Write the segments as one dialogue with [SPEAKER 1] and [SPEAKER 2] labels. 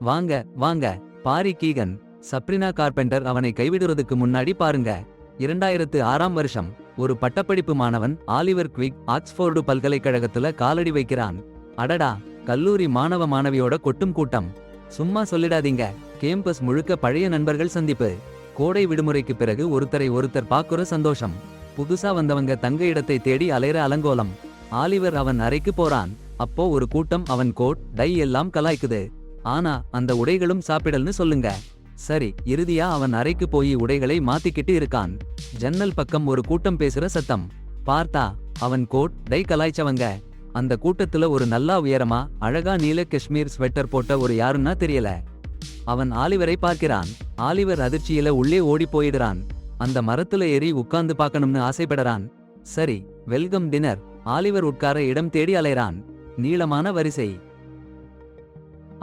[SPEAKER 1] வாங்க வாங்க. Pari Keegan. Sabrina carpenter அவனை கைவிடுறதுக்கு முன்னாடி பாருங்க. 2006ஆம் வருஷம் ஒரு பட்டப்படிப்பு மாணவன் ஆலிவர் குவிக் ஆக்ஸ்போர்டு பல்கலைக்கழகத்துல காலடி வைக்கிறான். அடடா, கல்லூரி மாணவ மாணவியோட கொட்டும் கூட்டம். சும்மா சொல்லிடாதீங்க. கேம்பஸ் முழுக்க பழைய நண்பர்கள் சந்திப்பு. கோடை விடுமுறைக்கு பிறகு ஒருத்தரை ஒருத்தர் பாக்குற சந்தோஷம். புதுசா வந்தவங்க தங்க இடத்தை தேடி அலைற அலங்கோலம். ஆலிவர் அவன் அறைக்கு போறான். அப்போ ஒரு கூட்டம் அவன் கோட் டை எல்லாம் கலாய்க்குது. ஆனா அந்த உடைகளும் சாப்பிடல்னு சொல்லுங்க. சரி, இறுதியா அவன் அறைக்கு போய் உடைகளை மாத்திக்கிட்டு இருக்கான். ஜன்னல் பக்கம் ஒரு கூட்டம் பேசுற சத்தம். பார்த்தா அவன் கோட் டை கலாய்ச்சவங்க. அந்த கூட்டத்துல ஒரு நல்லா உயரமா அழகா நீல காஷ்மீர் ஸ்வெட்டர் போட்ட ஒரு யாருன்னா தெரியல. அவன் ஆலிவரை பார்க்கிறான். ஆலிவர் அதிர்ச்சியில உள்ளே ஓடி போயிடுறான். அந்த மரத்துல ஏறி உட்கார்ந்து பார்க்கணும்னு ஆசைப்படுறான். சரி, வெல்கம் டின்னர். ஆலிவர் உட்கார இடம் தேடி அலைறான். நீளமான வரிசை.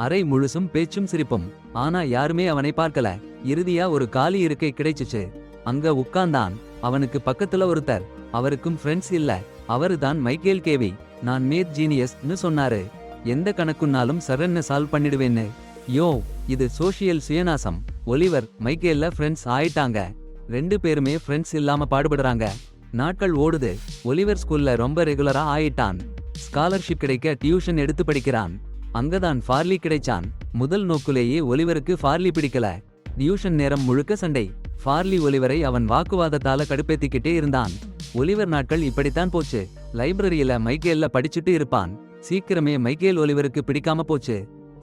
[SPEAKER 1] அறை முழுசும் பேச்சும் சிரிப்பும். ஆனா யாருமே அவனை பார்க்கல. இறுதியா ஒரு காலி இருக்கை கிடைச்சுச்சு. அங்க உட்கார்ந்தான். அவனுக்கு பக்கத்துல ஒருத்தர். அவருக்கும் ஃப்ரெண்ட்ஸ் இல்ல. அவருதான் மைக்கேல் கேவி. நான் மேத் ஜீனியஸ்னு சொன்னாரு. எந்த கணக்குன்னாலும் சரன்னு சால்வ் பண்ணிடுவேன்னு. யோ, இது சோஷியல் சுயநாசம். ஒலிவர் மைக்கேல்ல ஃப்ரெண்ட்ஸ் ஆயிட்டாங்க. 2 பேருமே ஃப்ரெண்ட்ஸ் இல்லாம பாடுபடுறாங்க. நாட்கள் ஓடுது. ஒலிவர் ஸ்கூல்ல ரொம்ப ரெகுலரா ஆயிட்டான். ஸ்காலர்ஷிப் கிடைக்க டியூஷன் எடுத்து படிக்கிறான். அங்கதான் ஃபார்லி கிடைச்சான். முதல் நோக்குலேயே ஒலிவருக்கு ஃபார்லி பிடிக்கல. டியூஷன் நேரம் முழுக்க சண்டை. ஃபார்லி ஒலிவரை அவன் வாக்குவாதத்தால கடுப்பேத்திக்கிட்டே இருந்தான். ஒலிவர் நாட்கள் இப்படித்தான் போச்சு. லைப்ரரியில மைக்கேல்ல படிச்சுட்டு இருப்பான். சீக்கிரமே மைக்கேல் ஒலிவருக்கு பிடிக்காம போச்சு.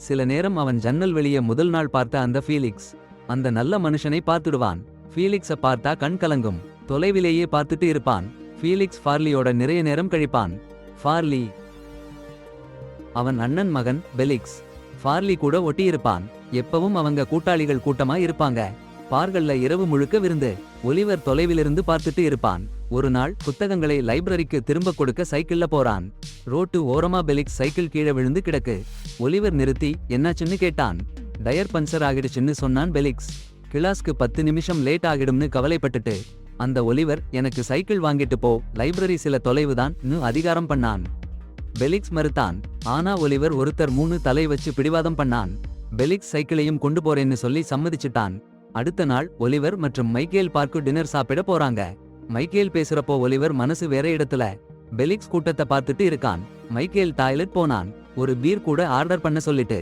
[SPEAKER 1] சில நேரம் அவன் ஜன்னல் வெளியே முதல் நாள் பார்த்த அந்த ஃபீலிக்ஸ், அந்த நல்ல மனுஷனை பார்த்துடுவான். ஃபீலிக்ஸ பார்த்தா கண் கலங்கும். தொலைவிலேயே பார்த்துட்டு இருப்பான். ஃபீலிக்ஸ் ஃபார்லியோட நிறைய நேரம் கழிப்பான். ஃபார்லி அவன் அண்ணன் மகன் பெலிக்ஸ். ஃபார்லி கூட ஒட்டி இருப்பான். எப்பவும் அவங்க கூட்டாளிகள் கூட்டமா இருப்பாங்க. பார்கள்ல இரவு முழுக்க விருந்து. ஒலிவர் தொலைவிலிருந்து பார்த்துட்டு இருப்பான். ஒரு நாள் புத்தகங்களை லைப்ரரிக்கு திரும்ப கொடுக்க சைக்கிள்ல போறான். ரோட்டு ஓரமா பெலிக்ஸ் சைக்கிள் கீழே விழுந்து கிடக்கு. ஒலிவர் நிறுத்தி என்னாச்சுன்னு கேட்டான். டயர் பஞ்சர் ஆகிடுச்சுன்னு சொன்னான் பெலிக்ஸ். கிளாஸ்க்கு 10 நிமிஷம் லேட் ஆகிடும்னு கவலைப்பட்டுட்டு அந்த ஒலிவர் எனக்கு சைக்கிள் வாங்கிட்டு போ, லைப்ரரி சில தொலைவுதான் அதிகாரம் பண்ணான். பெலிக்ஸ் மறுத்தான். ஆனா ஒலிவர் ஒருத்தர் 3 தலை வச்சு பிடிவாதம் பண்ணான். பெலிக்ஸ் சைக்கிளையும் கொண்டு போறேன்னு சொல்லி சம்மதிச்சிட்டான். அடுத்த நாள் ஒலிவர் மற்றும் மைக்கேல் பார்க்கு டின்னர் சாப்பிட போறாங்க. மைக்கேல் பேசுறப்போ ஒலிவர் மனசு வேற இடத்துல. பெலிக்ஸ் கூட்டத்தை பார்த்துட்டு இருக்கான். மைக்கேல் டாய்லெட் போனான். ஒரு பீர் கூட ஆர்டர் பண்ண சொல்லிட்டு.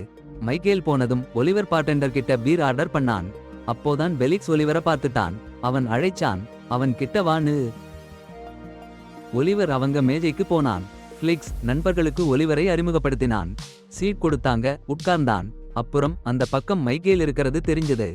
[SPEAKER 1] மைக்கேல் போனதும் ஒலிவர் பார்ட்டெண்டர் கிட்ட பீர் ஆர்டர் பண்ணான். அப்போதான் பெலிக்ஸ் ஒலிவரை பார்த்துட்டான். அவன் அழைச்சான். அவன் கிட்ட வான்னு. ஒலிவர் அவங்க மேஜைக்கு போனான். ஃபிளிக்ஸ் நண்பர்களுக்கு ஒலிவரை அறிமுகப்படுத்தினான். சீட் கொடுத்தாங்க, உட்கார்ந்தான். அப்புறம் அந்த பக்கம் மைக்கேல் இருக்கிறது தெரிஞ்சது.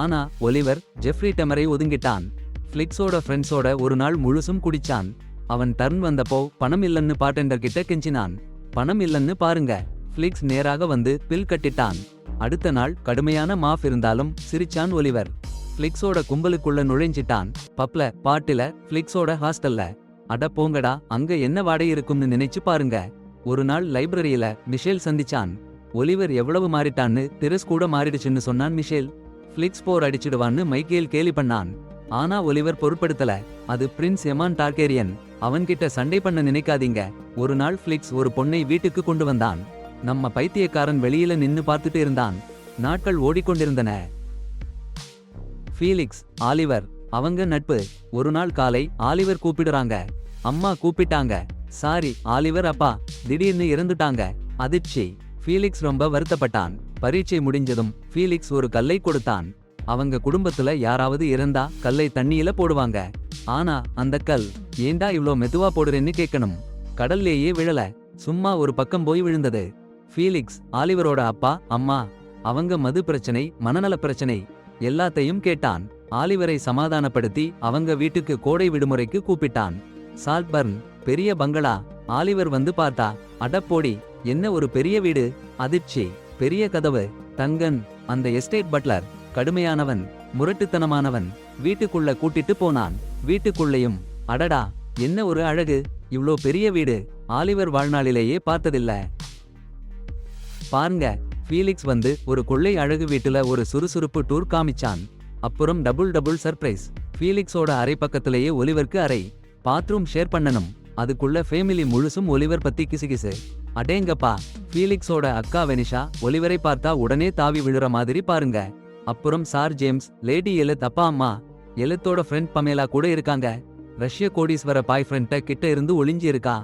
[SPEAKER 1] ஆனா ஒலிவர் ஜெஃப்ரி டெமரை ஒதுங்கிட்டான். ஃபிளிக்ஸோட ஃப்ரெண்ட்ஸோட ஒரு நாள் முழுசும் குடிச்சான். அவன் டர்ன் வந்தப்போ பணம் இல்லன்னு பார்ட்டெண்டர் கிட்ட கெஞ்சினான். பணம் இல்லன்னு பாருங்க. ஃபிளிக்ஸ் நேராக வந்து பில் கட்டிட்டான். அடுத்த நாள் கடுமையான மாஃப் இருந்தாலும் சிரிச்சான் ஒலிவர். ஃபிளிக்ஸோட கும்பலுக்குள்ள நுழைஞ்சிட்டான். பப்ல, பாட்டில, ஃபிளிக்ஸோட ஹாஸ்டல்ல. அட போங்கடா, அங்க என்ன வாடை இருக்கும்னு நினைச்சு பாருங்க. ஒரு நாள் லைப்ரரியில மிஷேல் சந்திச்சான். ஒலிவர் எவ்வளவு மாறிட்டான்னு திரஸ் கூட மாறிடுச்சுன்னு சொன்னான் மிஷேல். ஃபிளிக்ஸ் போர் அடிச்சிடுவான்னு மைக்கேல் கேலி பண்ணான். ஆனா ஒலிவர் பொருட்படுத்தல. அது பிரின்ஸ் எமான் டார்கேரியன். அவன்கிட்ட சண்டை பண்ண நினைக்காதீங்க. ஒரு நாள் ஃபிளிக்ஸ் ஒரு பொண்ணை வீட்டுக்கு கொண்டு வந்தான். நம்ம பைத்தியக்காரன் வெளியில நின்னு பார்த்துட்டு இருந்தான். நாட்கள் ஓடிக்கொண்டிருந்தன. ஃபீலிக்ஸ், ஆலிவர், அவங்க நட்பு. ஒரு நாள் காலை ஆலிவர் கூப்பிடுறாங்க. அம்மா கூப்பிட்டாங்க. சாரி ஆலிவர் அப்பா, திடீர்னு இறந்துட்டாங்க. அதிர்ச்சி. ஃபீலிக்ஸ் ரொம்ப வருத்தப்பட்டான். பரீட்சை முடிஞ்சதும் ஃபீலிக்ஸ் ஒரு கல்லை கொடுத்தான். அவங்க குடும்பத்துல யாராவது இறந்தா கல்லை தண்ணியில போடுவாங்க. ஆனா அந்த கல் ஏண்டா இவ்ளோ மெதுவா போடுறேன்னு கேட்கணும். கடல்லேயே விழல, சும்மா ஒரு பக்கம் போய் விழுந்தது. ஃபீலிக்ஸ் ஆலிவரோட அப்பா அம்மா. அவங்க மது பிரச்சனை, மனநல பிரச்சனை எல்லாத்தையும் கேட்டான். ஆலிவரை சமாதானப்படுத்தி அவங்க வீட்டுக்கு கோடை விடுமுறைக்கு கூப்பிட்டான். சால்ட்பர்ன், பெரிய பங்களா. ஆலிவர் வந்து பார்த்தா, அடப்போடி, என்ன ஒரு பெரிய வீடு. அதிர்ச்சி. பெரிய கதவு. தங்கன், அந்த எஸ்டேட் பட்லர், கடுமையானவன், முரட்டுத்தனமானவன். வீட்டுக்குள்ள கூட்டிட்டு போனான். வீட்டுக்குள்ளையும் அடடா, என்ன ஒரு அழகு. இவ்ளோ பெரிய வீடு ஆலிவர் வாழ்நாளிலேயே பார்த்ததில்ல. பாருங்க, ஃபீலிக்ஸ் வந்து ஒரு கொள்ளை அழகு வீட்டுல ஒரு சுறுசுறுப்பு டூர் காமிச்சான். அப்புறம் டபுள் சர்ப்ரைஸ். ஃபீலிக்ஸோட அறை பக்கத்திலேயே ஒலிவருக்கு அறை. பாத்ரூம் ஷேர் பண்ணணும். அதுக்குள்ள ஃபேமிலி முழுசும் ஒலிவர் பத்தி கிசுகிசு. அடேங்கப்பா. ஃபீலிக்ஸோட அக்கா வெனிஷா ஒலிவரை பார்த்தா உடனே தாவி விழுற மாதிரி பாருங்க. அப்புறம் சார் ஜேம்ஸ், லேடி எலித் அப்பா அம்மா. எலித்தோட ஃப்ரெண்ட் பமேலா கூட இருக்காங்க. ரஷ்ய கோடீஸ்வர பாய் ஃப்ரெண்ட கிட்ட இருந்து ஒளிஞ்சி இருக்கா.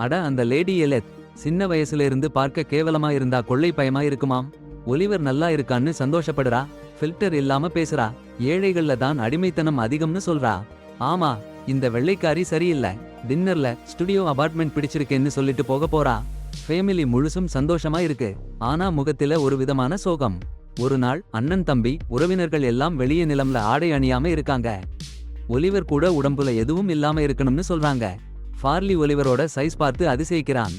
[SPEAKER 1] அட அந்த லேடி எலித் சின்ன வயசுல இருந்து பார்க்க கேவலமா இருந்தா கொள்ளை பயமா இருக்குமாம். ஒலிவர் நல்லா இருக்கான்னு சந்தோஷப்படுறா. ஃபில்டர் இல்லாம பேசுறா. ஏழைகள்ல தான் அடிமைத்தனம் அதிகம்னு சொல்றா. ஆமா, இந்த வெள்ளைக்காரி சரியில்லை. டின்னர்ல ஸ்டுடியோ அபார்ட்மெண்ட் பிடிச்சிருக்கேன்னு சொல்லிட்டு போக போறா. ஃபேமிலி முழுசும் சந்தோஷமா இருக்கு. ஆனா முகத்தில ஒரு விதமான சோகம். ஒரு நாள் அண்ணன் தம்பி உறவினர்கள் எல்லாம் வெளியே நிலம்ல ஆடை அணியாம இருக்காங்க. ஒலிவர் கூட உடம்புல எதுவும் இல்லாம இருக்கணும்னு சொல்றாங்க. ஃபார்லி ஒலிவரோட சைஸ் பார்த்து அதிசயிக்கிறான்.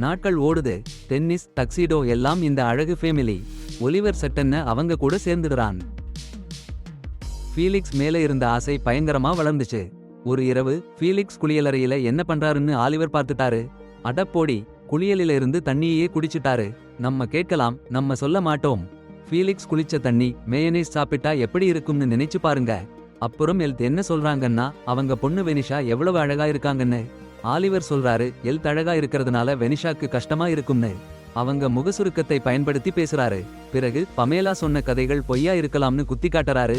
[SPEAKER 1] நாட்கள் ஓடுது. டென்னிஸ், டக்ஸிடோ எல்லாம் இந்த அழகு ஃபேமிலி. ஒலிவர் சட்டென்ன அவங்க கூட சேர்ந்துடுறான். ஃபீலிக்ஸ் மேலே இருந்த ஆசை பயங்கரமா வளர்ந்துச்சு. ஒரு இரவு ஃபீலிக்ஸ் குளியலறையில என்ன பண்றாருன்னு ஆலிவர் பார்த்துட்டாரு. அடப்போடி, குளியலில இருந்து தண்ணியே குடிச்சிட்டாரு. நம்ம கேட்கலாம், நம்ம சொல்ல மாட்டோம். ஃபீலிக்ஸ் குளிச்ச தண்ணி மேயனேஸ் சாப்பிட்டா எப்படி இருக்கும்னு நினைச்சு பாருங்க. அப்புறம் எல்த் என்ன சொல்றாங்கன்னா, அவங்க பொண்ணு வெனிஷா எவ்வளவு அழகா இருக்காங்கன்னு. ஆலிவர் சொல்றாரு, எல்த் அழகா இருக்கிறதுனால வெனிஷாக்கு கஷ்டமா இருக்கும்னு. அவங்க முகசுருக்கத்தை பயன்படுத்தி பேசுறாரு. பிறகு பமேலா சொன்ன கதைகள் பொய்யா இருக்கலாம்னு குத்தி காட்டுறாரு.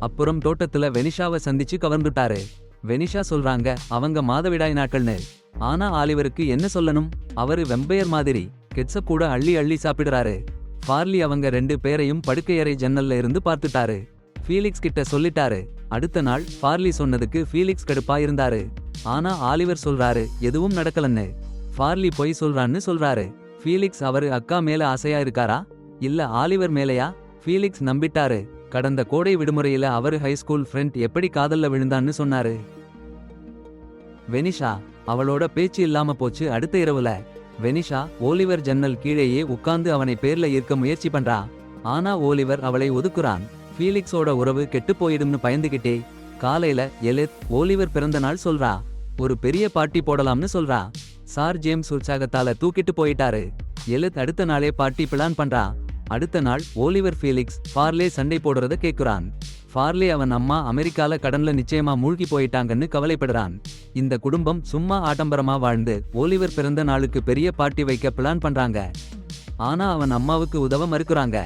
[SPEAKER 1] அப்புறம் தோட்டத்துல வெனிஷாவை சந்திச்சு கவர்ந்துட்டாரு. வெனிஷா சொல்றாங்க அவங்க மாதவிடாய் நாட்கள்னு. ஆனா ஆலிவருக்கு என்ன சொல்லணும்? அவரு வெம்பையர் மாதிரி கெட்சப் கூட அள்ளி அள்ளி சாப்பிடுறாரு. ஃபார்லி அவங்க 2 பேரையும் படுக்கையறை ஜன்னல்ல இருந்து பார்த்துட்டாரு. ஃபீலிக்ஸ் கிட்ட சொல்லிட்டாரு. அடுத்த நாள் ஃபார்லி சொன்னதுக்கு ஃபீலிக்ஸ் கடுப்பா இருந்தாரு. ஆனா ஆலிவர் சொல்றாரு எதுவும் நடக்கலன்னு. ஃபார்லி பொய் சொல்றான்னு சொல்றாரு. ஃபீலிக்ஸ் அவரு அக்கா மேல ஆசையா இருக்காரா, இல்ல ஆலிவர் மேலையா? ஃபீலிக்ஸ் நம்பிட்டாரு. கடந்த கோடை விடுமுறையில அவரு ஹைஸ்கூல் ஃப்ரெண்ட் எப்படி காதல்ல விழுந்தான்னு சொன்னாரு. வெனிஷா, அவளோட பேச்சு இல்லாம போச்சு. அடுத்த இரவுல வெனிஷா ஓலிவர் ஜன்னல் கீழேயே உட்கார்ந்து அவனை பேர்ல ஈர்க்க முயற்சி பண்றா. ஆனா ஓலிவர் அவளை ஒதுக்குறான். ஃபீலிக்ஸோட உறவு கெட்டு போயிடும்னு பயந்துகிட்டே காலையில எலித் ஓலிவர் பிறந்த நாள் சொல்றா. ஒரு பெரிய பார்ட்டி போடலாம்னு சொல்றா. சார் ஜேம்ஸ் உற்சாகத்தால தூக்கிட்டு போயிட்டாரு. எலித் அடுத்த நாளே பார்ட்டி பிளான் பண்றா. அடுத்த நாள் ஓலிவர் ஃபீலிக்ஸ் ஃபார்லே சண்டை போடுறத கேக்குறான். ஃபார்லே அவன் அம்மா அமெரிக்கால கடன்ல நிச்சயமா மூழ்கி போயிட்டாங்கன்னு கவலைப்படுறான். இந்த குடும்பம் சும்மா ஆடம்பரமா வாழ்ந்து ஓலிவர் பிறந்த நாளுக்கு பெரிய பார்ட்டி வைக்க பிளான் பண்றாங்க. ஆனா அவன் அம்மாவுக்கு உதவ மறுக்குறாங்க.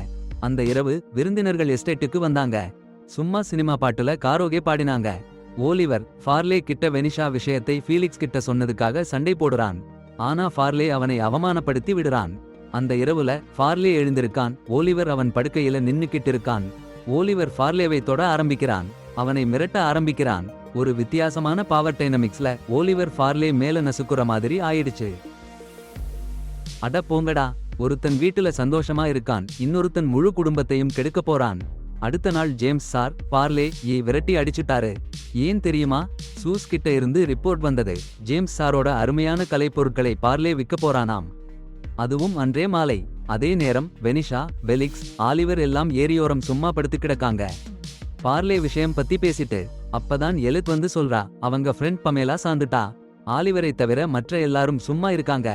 [SPEAKER 1] அந்த இரவு விருந்தினர்கள் எஸ்டேட்டுக்கு வந்தாங்க. சும்மா சினிமா பாட்டுல காரோகே பாடினாங்க. ஓலிவர் ஃபார்லே கிட்ட வெனிஷா விஷயத்தை ஃபீலிக்ஸ் கிட்ட சொன்னதுக்காக சண்டை போடுறான். ஆனா ஃபார்லே அவனை அவமானப்படுத்தி விடுறான். அந்த இரவுல ஃபார்லே எழுந்திருக்கான். ஓலிவர் அவன் படுக்கையில நின்னுக்கிட்டு இருக்கான். ஓலிவர் ஃபார்லேவை தொட ஆரம்பிக்கிறான். அவனை மிரட்ட ஆரம்பிக்கிறான். ஒரு வித்தியாசமான பவர் டைனமிக்ஸ்ல ஓலிவர் ஃபார்லே மேல நசுக்குற மாதிரி ஆயிடுச்சு. அட போங்கடா, ஒருத்தன் வீட்டுல சந்தோஷமா இருக்கான், இன்னொருத்தன் முழு குடும்பத்தையும் கெடுக்க போறான். அடுத்த நாள் ஜேம்ஸ் சார் பார்லே விரட்டி அடிச்சுட்டாரு. ஏன் தெரியுமா? சூஸ் கிட்ட இருந்து ரிப்போர்ட் வந்தது. ஜேம்ஸ் சாரோட அருமையான கலைப்பொருட்களை பார்லே விற்க போறானாம். அதுவும் அன்றே மாலை. அதே நேரம் வெனிஷா, பெலிக்ஸ், ஆலிவர் எல்லாம் ஏரியோரம் சும்மா படுத்து கிடக்காங்க. பார்லே விஷயம் பத்தி பேசிட்டு அப்பதான் எலித் வந்து சொல்றா, அவங்க ஃப்ரெண்ட் பமேலா சாந்துட்டா. ஆலிவரை தவிர மற்ற எல்லாரும் சும்மா இருக்காங்க.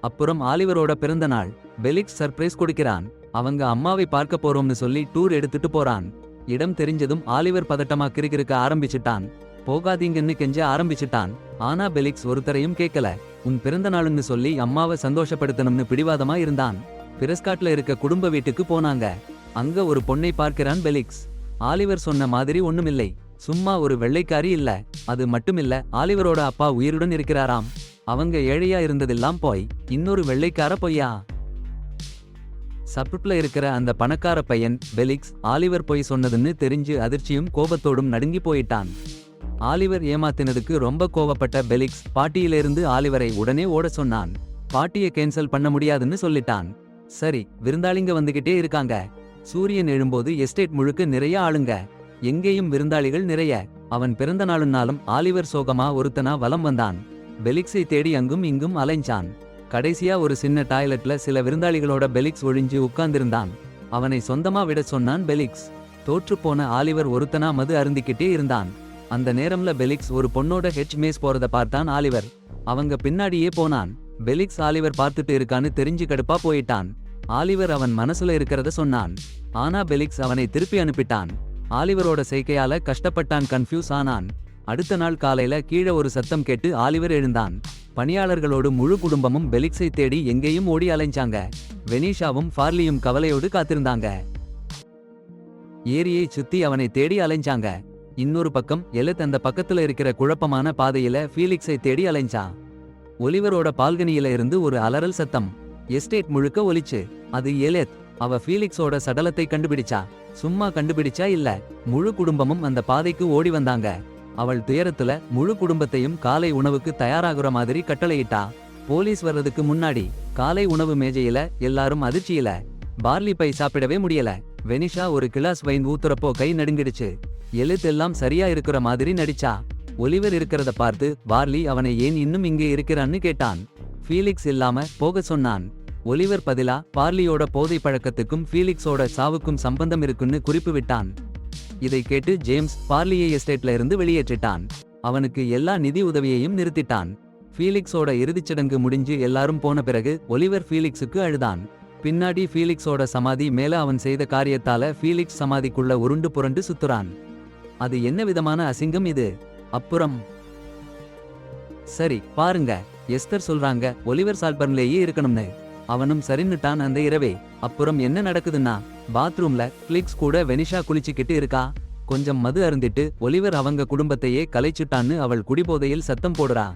[SPEAKER 1] அப்புறம் ஆலிவரோட பிறந்த நாள். பெலிக்ஸ் சர்ப்ரைஸ் கொடுக்கிறான். அவங்க அம்மாவை பார்க்க போறோம்னு சொல்லி டூர் எடுத்துட்டு போறான். இடம் தெரிஞ்சதும் ஆலிவர் பதட்டமா கிறுகிறுக்க ஆரம்பிச்சிட்டான். போகாதீங்கன்னு கெஞ்ச ஆரம்பிச்சிட்டான். ஆனா பெலிக்ஸ் ஒருத்தரையும் கேட்கல. உன் பிறந்த நாளுன்னு சொல்லி அம்மாவை சந்தோஷப்படுத்தணும்னு பிடிவாதமா இருந்தான். பிரஸ்காட்ல இருக்க குடும்ப வீட்டுக்கு போனாங்க. அங்க ஒரு பொண்ணை பார்க்கிறான் பெலிக்ஸ். ஆலிவர் சொன்ன மாதிரி ஒண்ணுமில்லை. சும்மா ஒரு வெள்ளைக்காரி இல்ல. அது மட்டுமில்ல, ஆலிவரோட அப்பா உயிருடன் இருக்கிறாராம். அவங்க ஏழையா இருந்ததெல்லாம் போய் இன்னொரு வெள்ளைக்கார பொய்யா. சப்ருப்ல இருக்கிற அந்த பணக்கார பையன் பெலிக்ஸ் ஆலிவர் பொய் சொன்னதுன்னு தெரிஞ்சு அதிர்ச்சியும் கோபத்தோடும் நடுங்கி போயிட்டான். ஆலிவர் ஏமாத்தினதுக்கு ரொம்ப கோவப்பட்ட பெலிக்ஸ் பாட்டியிலிருந்து ஆலிவரை உடனே ஓட சொன்னான். பாட்டியை கேன்சல் பண்ண முடியாதுன்னு சொல்லிட்டான். சரி, விருந்தாளிங்க வந்துகிட்டே இருக்காங்க. சூரியன் எழும்போது எஸ்டேட் முழுக்க நிறைய ஆளுங்க. எங்கேயும் விருந்தாளிகள் நிறைய. அவன் பிறந்த நாளுன்னாலும் ஆலிவர் சோகமா ஒருத்தனா வலம் வந்தான். பெலிக்ஸை தேடி அங்கும் இங்கும் அலைஞ்சான். கடைசியா ஒரு சின்ன டாய்லெட்ல சில விருந்தாளிகளோட பெலிக்ஸ் ஒழிஞ்சு உட்கார்ந்திருந்தான். அவனை சொந்தமா விட சொன்னான் பெலிக்ஸ். தோற்றுப்போன ஆலிவர் ஒருத்தனா மது அருந்திக்கிட்டே இருந்தான். அந்த நேரம்ல பெலிக்ஸ் ஒரு பொண்ணோட மேஸ் போறத பார்த்தான் ஆலிவர். அவங்க பின்னாடியே போனான். பெலிக்ஸ் ஆலிவர் பார்த்துட்டு இருக்கான்னு தெரிஞ்சு கடுப்பா போயிட்டான். ஆலிவர் அவன் மனசுல இருக்கிறத சொன்னான். ஆனா பெலிக்ஸ் அவனை திருப்பி அனுப்பிட்டான். ஆலிவரோட செய்கையால கஷ்டப்பட்டான், கன்ஃபியூஸ் ஆனான். அடுத்த நாள் காலையில கீழே ஒரு சத்தம் கேட்டு ஆலிவர் எழுந்தான். பணியாளர்களோடு முழு குடும்பமும் பெலிக்ஸை தேடி எங்கேயும் ஓடி அலைஞ்சாங்க. வெனிஷாவும் ஃபார்லியும் கவலையோடு காத்திருந்தாங்க. ஏரியை சுத்தி அவனை தேடி அலைஞ்சாங்க. இன்னொரு பக்கம் எலித் அந்த பக்கத்துல இருக்கிற குழப்பமான பாதையில ஃபீலிக்ஸை தேடி அலைஞ்சான். ஒலிவரோட பால்கனியில இருந்து ஒரு அலறல் சத்தம் எஸ்டேட் முழுக்க ஒலிச்சு. அது எலித். அவ ஃபீலிக்ஸோட சடலத்தை கண்டுபிடிச்சா. சும்மா கண்டுபிடிச்சா இல்ல, முழு குடும்பமும் அந்த பாதைக்கு ஓடி வந்தாங்க. அவள் துயரத்துல முழு குடும்பத்தையும் காலை உணவுக்கு தயாராகுற மாதிரி கட்டளையிட்டா. போலீஸ் வர்றதுக்கு முன்னாடி காலை உணவு மேஜையில எல்லாரும் அதிர்ச்சியில. பார்லி பை சாப்பிடவே முடியல. வெனிஷா ஒரு கிளாஸ் வைன் ஊத்துறப்போ கை நடுங்கிடுச்சு. எலித் எல்லாம் சரியா இருக்கிற மாதிரி நடிச்சா. ஒலிவர் இருக்கிறத பார்த்து பார்லி அவனை ஏன் இன்னும் இங்கே இருக்கிறான்னு கேட்டான். ஃபீலிக்ஸ் இல்லாம போக சொன்னான். ஒலிவர் பதிலா பார்லியோட போதை பழக்கத்துக்கும் ஃபீலிக்ஸோட சாவுக்கும் சம்பந்தம் இருக்குன்னு குறிப்பு விட்டான். இதை கேட்டு ஜேம்ஸ் பார்லியை எஸ்டேட்ல இருந்து வெளியேற்றிட்டான். அவனுக்கு எல்லா நிதி உதவியையும் நிறுத்திட்டான். ஃபீலிக்ஸோட இறுதிச்சடங்கு முடிஞ்சு எல்லாரும் போன பிறகு ஒலிவர் ஃபீலிக்ஸுக்கு அழுதான். பின்னாடி ஃபீலிக்ஸோட சமாதி மேல அவன் செய்த காரியத்தால ஃபீலிக்ஸ் சமாதிக்குள்ள உருண்டு புரண்டு சுத்துறான். அது என்ன விதமான அசிங்கம் இது? அப்புறம் சரி பாருங்க, எஸ்தர் சொல்றாங்க ஒலிவர் சால்பர்ன்லேயே இருக்கணும்னு. அவனும் சரின்னுட்டான் அந்த இரவே. அப்புறம் என்ன நடக்குதுன்னா, பாத்ரூம்ல ஃபிளிக்ஸ் கூட வெனிஷா குளிச்சுக்கிட்டு இருக்கா. கொஞ்சம் மது அருந்திட்டு ஒலிவர் அவங்க குடும்பத்தையே கலைச்சுட்டான்னு அவள் குடிபோதையில் சத்தம் போடுறா.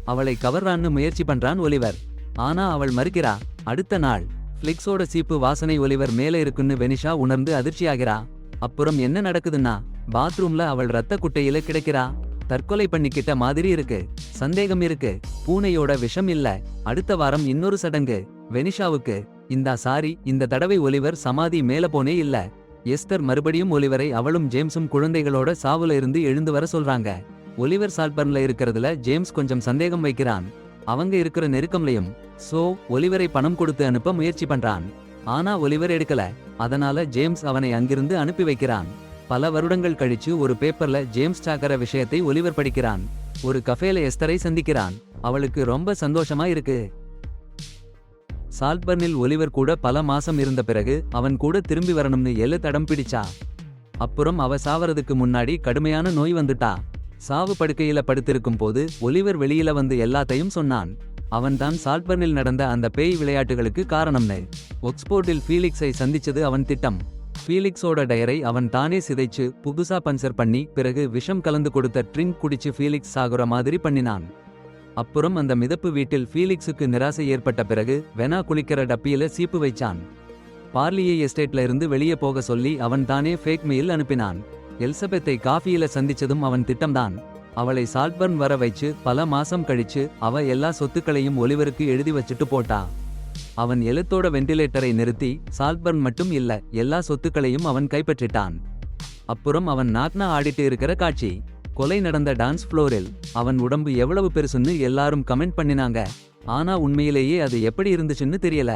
[SPEAKER 1] அவளை கவர்றான்னு முயற்சி பண்றான் ஒலிவர். ஆனா அவள் மறுக்கிறா. அடுத்த நாள் ஃபிளிக்ஸோட சீப்பு வாசனை ஒலிவர் மேல இருக்குன்னு வெனிஷா உணர்ந்து அதிர்ச்சியாகிறா. அப்புறம் என்ன நடக்குதுன்னா, பாத்ரூம்ல அவள் ரத்த குட்டையில கிடைக்கிறா. தற்கொலை பண்ணிக்கிட்ட மாதிரி இருக்கு. சந்தேகம் இருக்கு, பூனையோட விஷம் இல்ல. அடுத்த வாரம் இன்னொரு சடங்கு வெனிஷாவுக்கு. சாரி, இந்த தடவை ஒலிவர் சமாதி மேல போனே இல்ல. எஸ்தர் மறுபடியும் ஒலிவரை அவளும் ஜேம்ஸும் குழந்தைகளோட சாவுல இருந்து எழுந்து வர சொல்றாங்க. ஒலிவர் சால்பர்ன்ல இருக்கிறதுல ஜேம்ஸ் கொஞ்சம் சந்தேகம் வைக்கிறான். அவங்க இருக்கிற நெருக்கம்லையும். சோ ஒலிவரை பணம் கொடுத்து அனுப்ப முயற்சி பண்றான். ஆனா ஒலிவர் எடுக்கல. அதனால ஜேம்ஸ் அவனை அங்கிருந்து அனுப்பி வைக்கிறான். பல வருடங்கள் கழிச்சு ஒரு பேப்பர்ல ஜேம்ஸ் சாக்கர விஷயத்தை ஒலிவர் படிக்கிறான். ஒரு கஃபேல எஸ்தரை சந்திக்கிறான். அவளுக்கு ரொம்ப சந்தோஷமா இருக்கு. சால்பர்னில் ஒலிவர் கூட பல மாசம் இருந்த பிறகு அவன் கூட திரும்பி வரணும்னு எலித் அடம் பிடிச்சா. அப்புறம் அவ சாவறதுக்கு முன்னாடி கடுமையான நோய் வந்துட்டா. சாவு படுக்கையில படுத்திருக்கும் போது ஒலிவர் வெளியில வந்து எல்லாத்தையும் சொன்னான். அவன்தான் சால்பர்னில் நடந்த அந்த பேய் விளையாட்டுகளுக்கு காரணம்னு. ஒக்ஸ்போர்டில் ஃபீலிக்ஸை சந்திச்சது அவன் திட்டம். ஃபீலிக்ஸோட டயரை அவன் தானே சிதைச்சு புதுசா பஞ்சர் பண்ணி பிறகு விஷம் கலந்து கொடுத்த ட்ரிங்க் குடிச்சு ஃபீலிக்ஸ் சாகுற மாதிரி பண்ணினான். அப்புறம் அந்த மிதப்பு வீட்டில் ஃபீலிக்ஸுக்கு நிராசை ஏற்பட்ட பிறகு வெனா குளிக்கிற டப்பியில சீப்பு வைச்சான். பார்லியை எஸ்டேட்ல இருந்து வெளியே போக சொல்லி அவன் தானே ஃபேக் மெயில் அனுப்பினான். எலிசபெத்தை காஃபியில சந்திச்சதும் அவன் திட்டம்தான். அவளை சால்பர்ன் வர வச்சு பல மாசம் கழிச்சு அவ எல்லா சொத்துக்களையும் ஒலிவருக்கு எழுதி வச்சுட்டு போட்டா. அவன் எலித்தோட வெண்டிலேட்டரை நிறுத்தி சால்பர்ன் மட்டும் இல்ல எல்லா சொத்துக்களையும் அவன் கைப்பற்றிட்டான். அப்புறம் அவன் நாக்னா ஆடிட்டு இருக்கிற காட்சி. கொலை நடந்த டான்ஸ் ஃப்ளோரில். அவன் உடம்பு எவ்வளவு பெருசுன்னு எல்லாரும் கமெண்ட் பண்ணினாங்க. ஆனா உண்மையிலேயே அது எப்படி இருந்துச்சுன்னு தெரியல.